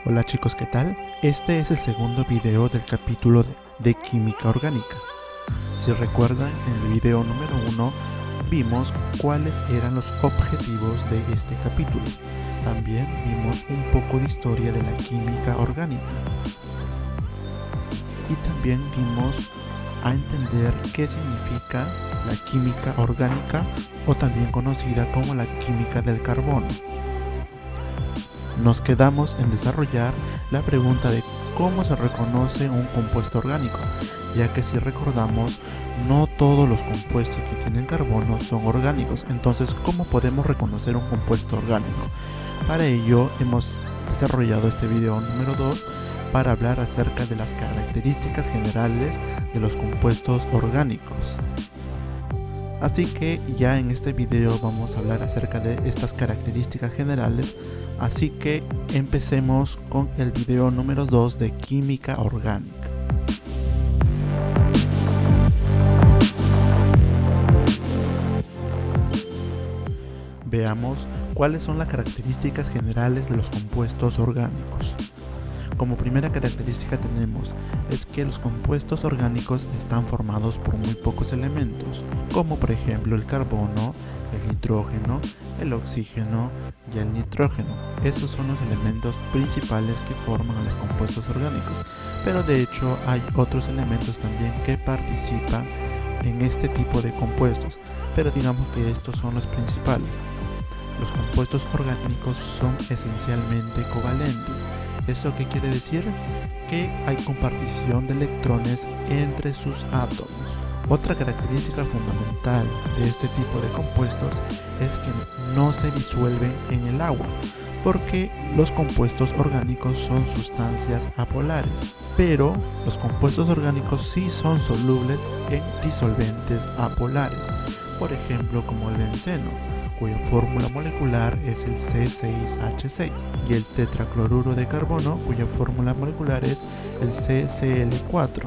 Hola chicos, ¿qué tal? Este es el segundo video del capítulo de química orgánica. Si recuerdan, en el video número 1 vimos cuáles eran los objetivos de este capítulo. También vimos un poco de historia de la química orgánica. Y también vimos a entender qué significa la química orgánica, o también conocida como la química del carbono. Nos quedamos en desarrollar la pregunta de cómo se reconoce un compuesto orgánico, ya que si recordamos, no todos los compuestos que tienen carbono son orgánicos. Entonces, ¿cómo podemos reconocer un compuesto orgánico? Para ello hemos desarrollado este video número 2 para hablar acerca de las características generales de los compuestos orgánicos. Así que ya en este video vamos a hablar acerca de estas características generales, así que empecemos con el video número 2 de química orgánica. Veamos cuáles son las características generales de los compuestos orgánicos. Como primera característica tenemos es que los compuestos orgánicos están formados por muy pocos elementos, como por ejemplo el carbono, el nitrógeno, el oxígeno y el nitrógeno. Esos son los elementos principales que forman a los compuestos orgánicos, pero de hecho hay otros elementos también que participan en este tipo de compuestos, pero digamos que estos son los principales. Los compuestos orgánicos son esencialmente covalentes. ¿Eso qué quiere decir? Que hay compartición de electrones entre sus átomos. Otra característica fundamental de este tipo de compuestos es que no se disuelven en el agua, porque los compuestos orgánicos son sustancias apolares, pero los compuestos orgánicos sí son solubles en disolventes apolares, por ejemplo como el benceno, cuya fórmula molecular es el C6H6, y el tetracloruro de carbono, cuya fórmula molecular es el CCl4.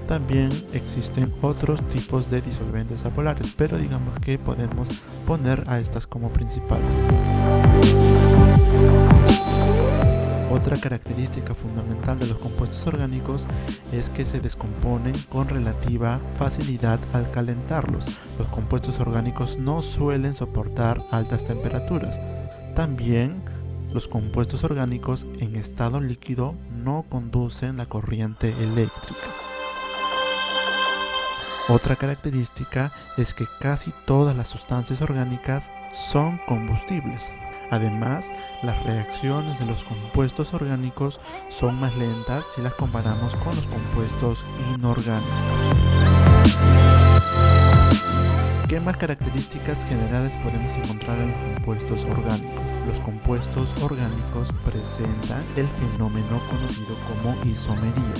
También existen otros tipos de disolventes apolares, pero digamos que podemos poner a estas como principales. Otra característica fundamental de los compuestos orgánicos es que se descomponen con relativa facilidad al calentarlos. Los compuestos orgánicos no suelen soportar altas temperaturas. También los compuestos orgánicos en estado líquido no conducen la corriente eléctrica. Otra característica es que casi todas las sustancias orgánicas son combustibles. Además, las reacciones de los compuestos orgánicos son más lentas si las comparamos con los compuestos inorgánicos. ¿Qué más características generales podemos encontrar en los compuestos orgánicos? Los compuestos orgánicos presentan el fenómeno conocido como isomería.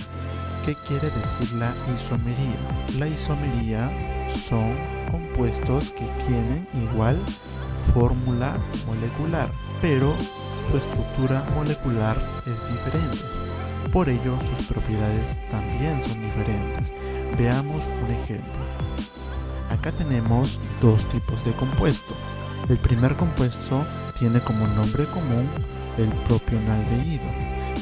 ¿Qué quiere decir la isomería? La isomería son compuestos que tienen igual fórmula molecular, pero su estructura molecular es diferente. Por ello, sus propiedades también son diferentes. Veamos un ejemplo. Acá tenemos dos tipos de compuesto. El primer compuesto tiene como nombre común el propionaldehído,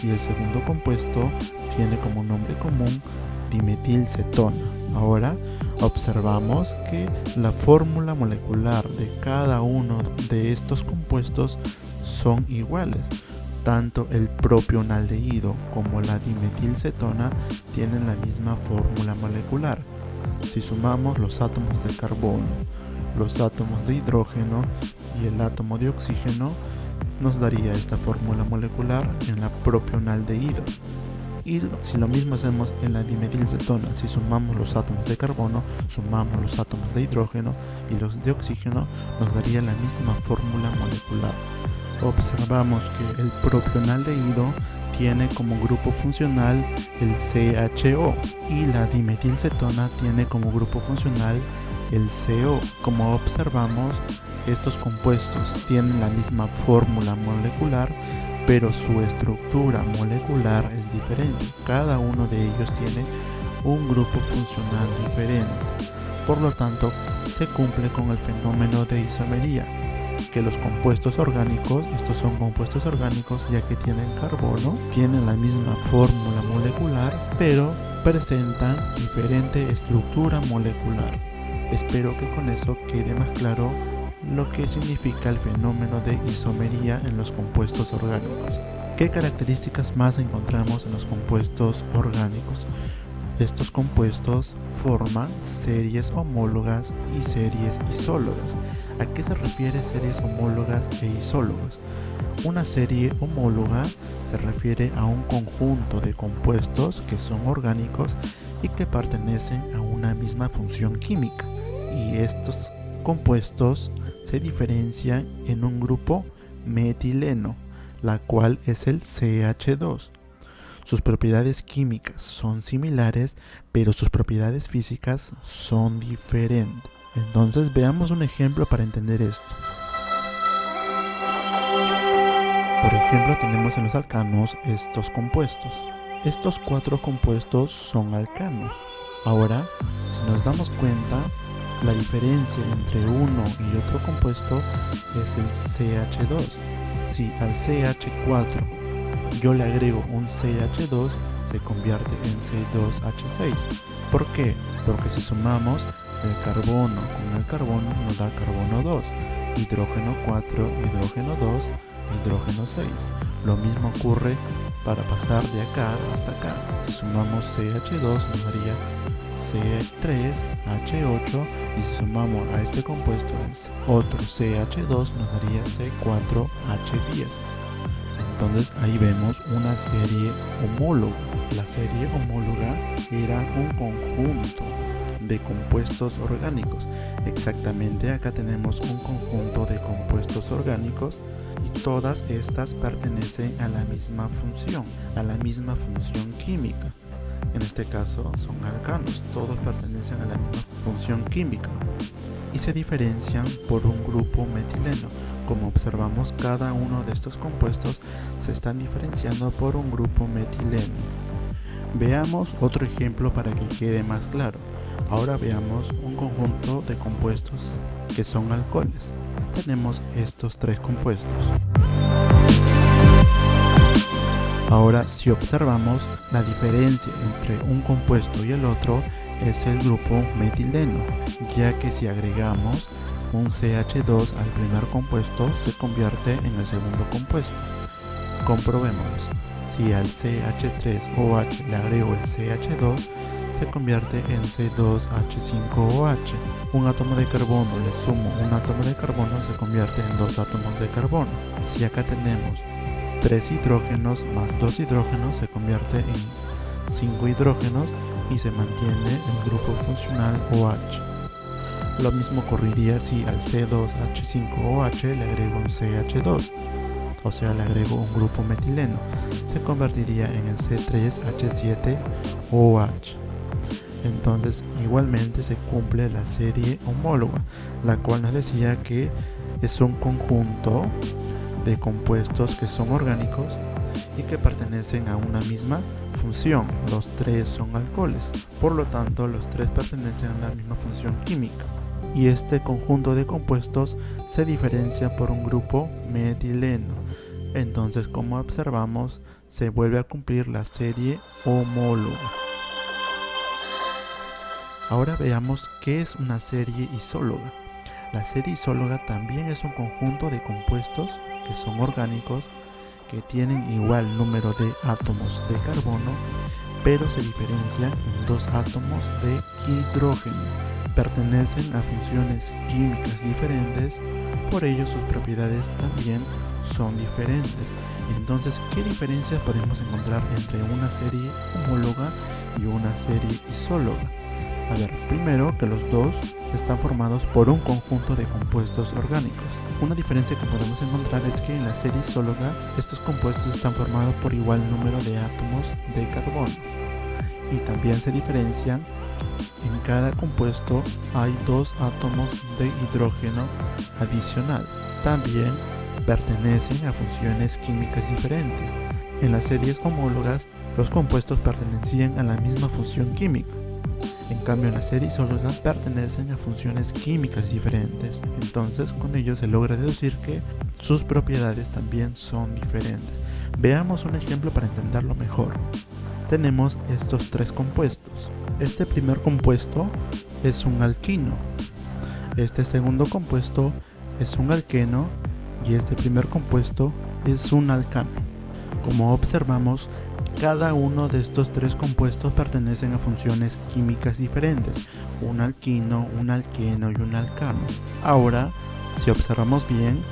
y el segundo compuesto tiene como nombre común dimetilcetona. Ahora observamos que la fórmula molecular de cada uno de estos compuestos son iguales. Tanto el propionaldehído como la dimetilcetona tienen la misma fórmula molecular. Si sumamos los átomos de carbono, los átomos de hidrógeno y el átomo de oxígeno, nos daría esta fórmula molecular en la propionaldehído. Y si lo mismo hacemos en la dimetilcetona, si sumamos los átomos de carbono, sumamos los átomos de hidrógeno y los de oxígeno, nos daría la misma fórmula molecular. Observamos que el propionaldehído tiene como grupo funcional el CHO y la dimetilcetona tiene como grupo funcional el CO. Como observamos, estos compuestos tienen la misma fórmula molecular, pero su estructura molecular es diferente. Cada uno de ellos tiene un grupo funcional diferente. Por lo tanto, se cumple con el fenómeno de isomería. que los compuestos orgánicos, estos son compuestos orgánicos ya que tienen carbono, tienen la misma fórmula molecular, pero presentan diferente estructura molecular. Espero que con eso quede más claro lo que significa el fenómeno de isomería en los compuestos orgánicos. ¿Qué características más encontramos en los compuestos orgánicos? Estos compuestos forman series homólogas y series isólogas. ¿A qué se refiere series homólogas e isólogas? Una serie homóloga se refiere a un conjunto de compuestos que son orgánicos y que pertenecen a una misma función química. Y estos compuestos se diferencian en un grupo metileno, la cual es el CH2. Sus propiedades químicas son similares, pero sus propiedades físicas son diferentes. Entonces veamos un ejemplo para entender esto. Por ejemplo, tenemos en los alcanos estos compuestos. Estos 4 compuestos son alcanos. Ahora, si nos damos cuenta, la diferencia entre uno y otro compuesto es el CH2. Si al CH4 yo le agrego un CH2, se convierte en C2H6. ¿Por qué? Porque si sumamos el carbono con el carbono nos da carbono 2, hidrógeno 4, hidrógeno 2, hidrógeno 6. Lo mismo ocurre para pasar de acá hasta acá. Si sumamos CH2 nos daría C3H8 y si sumamos a este compuesto otro CH2 nos daría C4H10. Entonces ahí vemos una serie homóloga. La serie homóloga era un conjunto de compuestos orgánicos. Exactamente acá tenemos un conjunto de compuestos orgánicos y todas estas pertenecen a la misma función química. En este caso son alcanos, todos pertenecen a la misma función química y se diferencian por un grupo metileno. Como observamos, cada uno de estos compuestos se están diferenciando por un grupo metileno. Veamos otro ejemplo para que quede más claro. Ahora veamos un conjunto de compuestos que son alcoholes. Tenemos estos 3 compuestos. Ahora, si observamos, la diferencia entre un compuesto y el otro es el grupo metileno, ya que si agregamos un CH2 al primer compuesto se convierte en el segundo compuesto. Comprobémoslo. Si al CH3OH le agrego el CH2, se convierte en C2H5OH. Un átomo de carbono le sumo un átomo de carbono, se convierte en 2 átomos de carbono. Si acá tenemos 3 hidrógenos más 2 hidrógenos, se convierte en 5 hidrógenos y se mantiene el grupo funcional OH. Lo mismo ocurriría si al C2H5OH le agrego un CH2, o sea, le agrego un grupo metileno, se convertiría en el C3H7OH. Entonces igualmente se cumple la serie homóloga, la cual nos decía que es un conjunto de compuestos que son orgánicos y que pertenecen a una misma función. Los 3 son alcoholes, por lo tanto los 3 pertenecen a la misma función química. Y este conjunto de compuestos se diferencia por un grupo metileno. Entonces, como observamos, se vuelve a cumplir la serie homóloga. Ahora veamos qué es una serie isóloga. La serie isóloga también es un conjunto de compuestos que son orgánicos, que tienen igual número de átomos de carbono, pero se diferencian en 2 átomos de hidrógeno. Pertenecen a funciones químicas diferentes, por ello sus propiedades también son diferentes. Entonces, ¿qué diferencias podemos encontrar entre una serie homóloga y una serie isóloga? A ver, primero que los dos están formados por un conjunto de compuestos orgánicos. Una diferencia que podemos encontrar es que en la serie isóloga estos compuestos están formados por igual número de átomos de carbono. Y también se diferencian, en cada compuesto hay 2 átomos de hidrógeno adicional. También pertenecen a funciones químicas diferentes. En las series homólogas los compuestos pertenecían a la misma función química. En cambio, en la serie isóloga pertenecen a funciones químicas diferentes. Entonces, con ello se logra deducir que sus propiedades también son diferentes. Veamos un ejemplo para entenderlo mejor. Tenemos estos tres compuestos. Este primer compuesto es un alquino. Este segundo compuesto es un alqueno y este primer compuesto es un alcano. Como observamos, cada uno de estos tres compuestos pertenecen a funciones químicas diferentes, un alquino, un alqueno y un alcano. Ahora, si observamos bien,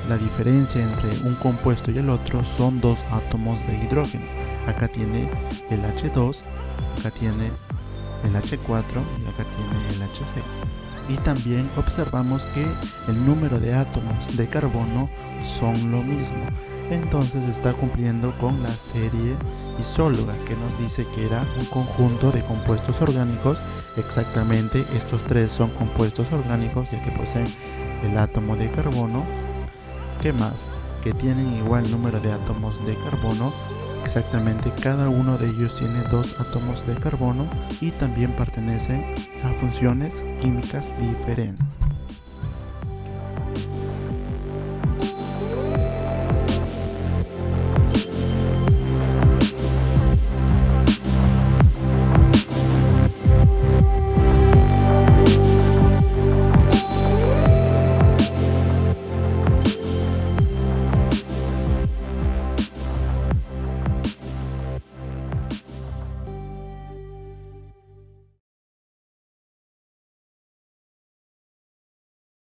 la diferencia entre un compuesto y el otro son dos átomos de hidrógeno. Acá tiene el H2, acá tiene el H4 y acá tiene el H6. Y también observamos que el número de átomos de carbono son lo mismo. Entonces está cumpliendo con la serie isóloga, que nos dice que era un conjunto de compuestos orgánicos. Exactamente, estos tres son compuestos orgánicos, ya que poseen el átomo de carbono. ¿Qué más? Que tienen igual número de átomos de carbono. Exactamente, cada uno de ellos tiene dos átomos de carbono y también pertenecen a funciones químicas diferentes.